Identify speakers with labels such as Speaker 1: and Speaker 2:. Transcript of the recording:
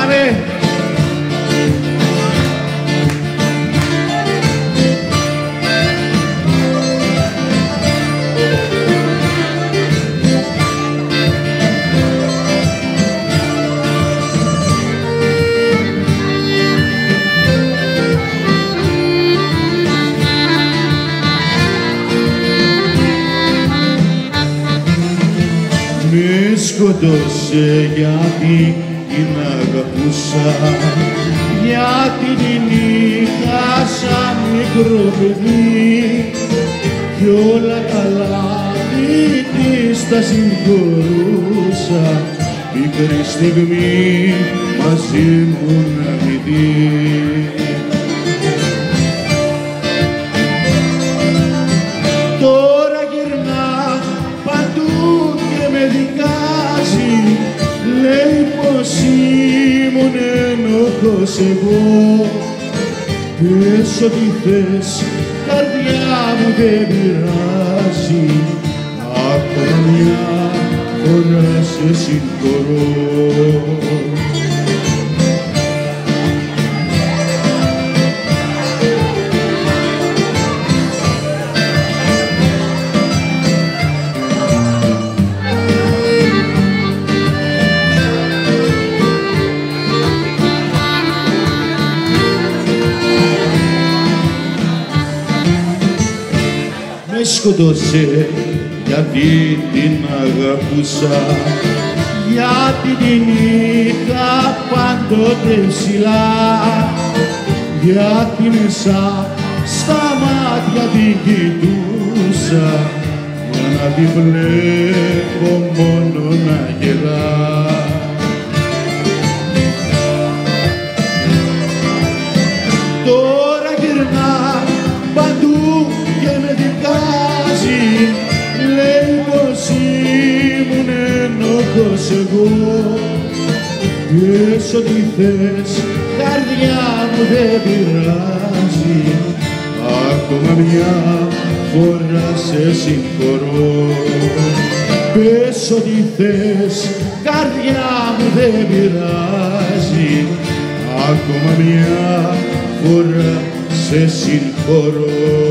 Speaker 1: Πάμε! Με σκοτώσε γιατί την αγαπούσα, γιατί την είχα σαν μικρό παιδί κι όλα τα λάθη της τα συγχωρούσα, μικρή στιγμή μαζί μου να μην δει. Τώρα γυρνά παντού και με δικάζει, λέει πως ήμουν ένοχος εγώ. Πες ό,τι θες, καρδιά μου δεν πειράζει, ακόμα μια φορά σε συγχωρώ. Με σκοτώσε γιατί την αγαπούσα, γιατί την είχα πάντοτε ψηλά, γιατί μέσα στα μάτια την κοιτούσα, για να τη βλέπω μόνο να γελά. Τώρα γυρνά παντού και με δικάζει, λέει πως ήμουν ένοχος εγώ. Πες ό,τι θες, καρδιά μου δεν πειράζει, ακόμα μια φορά σε συγχωρώ. Πες ό,τι θες, καρδιά μου δεν πειράζει, ακόμα μια φορά σε συγχωρώ.